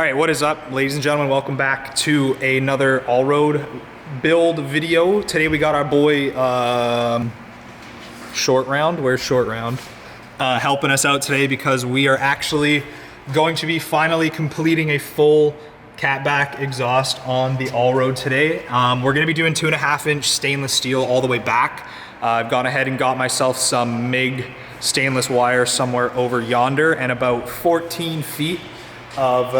right, what is up, ladies and gentlemen? Welcome back to another Allroad build video. Today we got our boy Short Round. Where's Short Round? Helping us out today because we are actually going to be finally completing a full catback exhaust on the Allroad today. We're gonna be doing 2.5-inch stainless steel all the way back. I've gone ahead and got myself some MIG stainless wire somewhere over yonder and about 14 feet of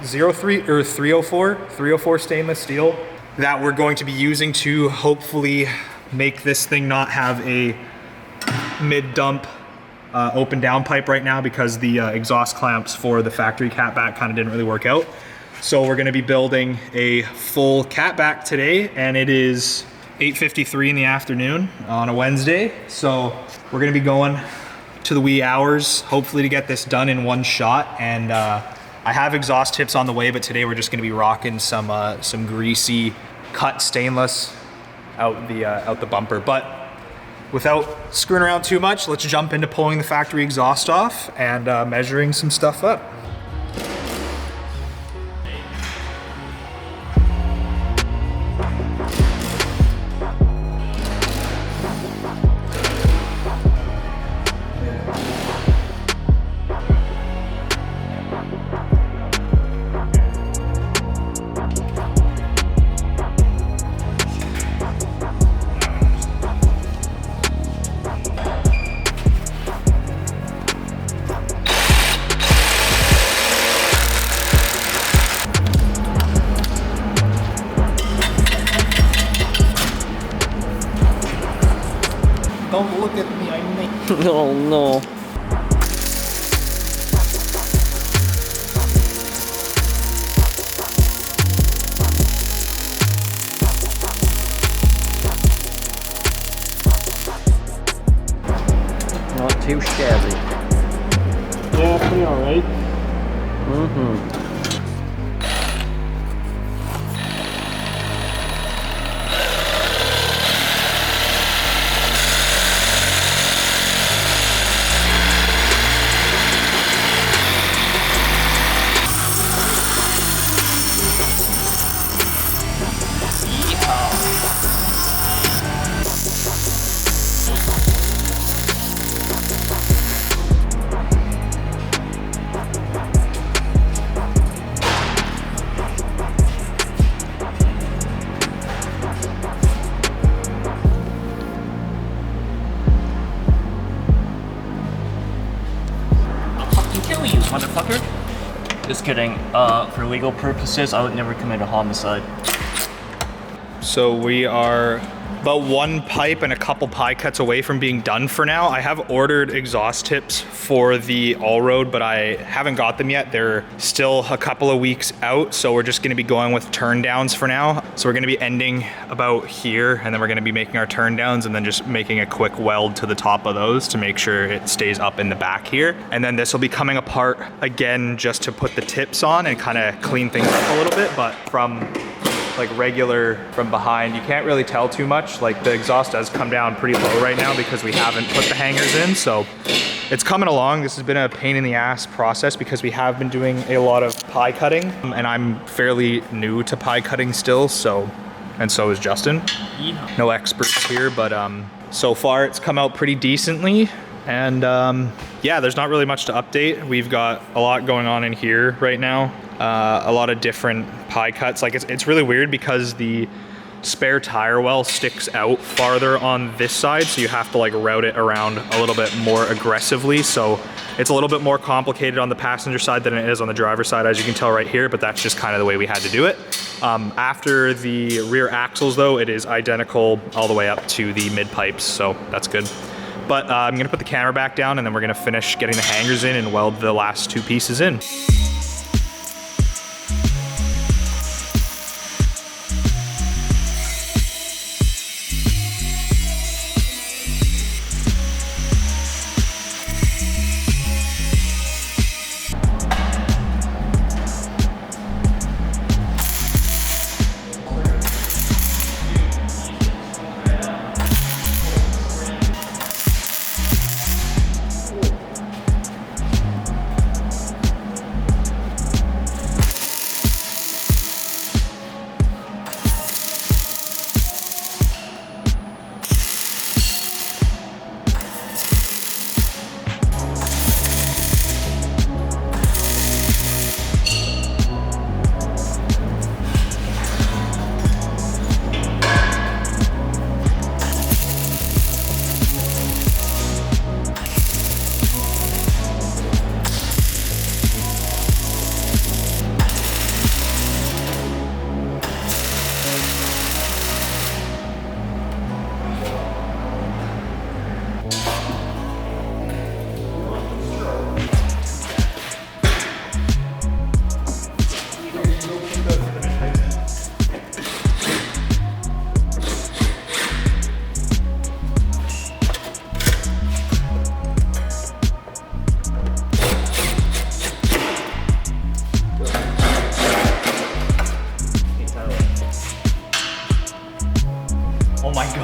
304 stainless steel that we're going to be using to hopefully make this thing not have a mid-dump open down pipe right now because the exhaust clamps for the factory catback kind of didn't really work out. So we're going to be building a full catback today, and it is 8:53 in the afternoon on a Wednesday. So we're going to be going to the wee hours, hopefully to get this done in one shot. And I have exhaust tips on the way, but today we're just going to be rocking some greasy cut stainless out the bumper. But without screwing around too much, let's jump into pulling the factory exhaust off and measuring some stuff up. Don't look at me, I make. Oh no. Not too shabby. Yeah, pretty alright. Mm-hmm. Kill you, motherfucker. Just kidding. For legal purposes, I would never commit a homicide. So we are about one pipe and a couple pie cuts away from being done for now. I have ordered exhaust tips for the Allroad, but I haven't got them yet. They're still a couple of weeks out, so we're just gonna be going with turn downs for now. So we're gonna be ending about here, and then we're gonna be making our turn downs and then just making a quick weld to the top of those to make sure it stays up in the back here. And then this will be coming apart again just to put the tips on and kind of clean things up a little bit, but from like regular from behind, you can't really tell too much. Like the exhaust does come down pretty low right now because we haven't put the hangers in, so it's coming along. This has been a pain in the ass process because we have been doing a lot of pie cutting, and I'm fairly new to pie cutting still, and so is Justin. Yeah. No experts here, but so far it's come out pretty decently. And yeah, there's not really much to update. We've got a lot going on in here right now. A lot of different pie cuts. Like it's really weird because the spare tire well sticks out farther on this side, so you have to like route it around a little bit more aggressively. So it's a little bit more complicated on the passenger side than it is on the driver's side, as you can tell right here, but that's just kind of the way we had to do it. After the rear axles though, it is identical all the way up to the mid pipes, so that's good. But I'm gonna put the camera back down and then we're gonna finish getting the hangers in and weld the last two pieces in.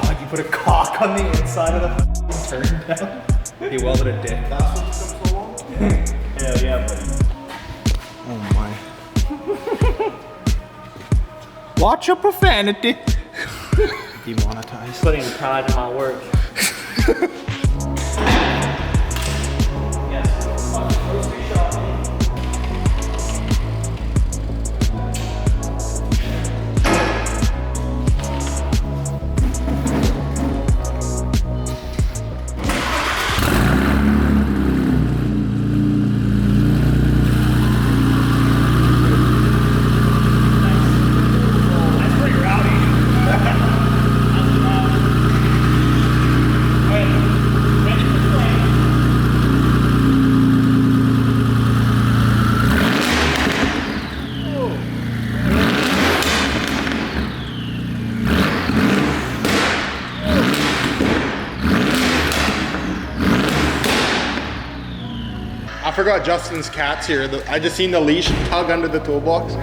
god, you put a cock on the inside of the turn down? He welded a dick. That's what took so long? Hell yeah, buddy. Oh my. Watch your profanity. Demonetized. Putting pride in my work. Yes. Grocery shopping. I forgot Justin's cat's here. I just seen the leash tug under the toolbox.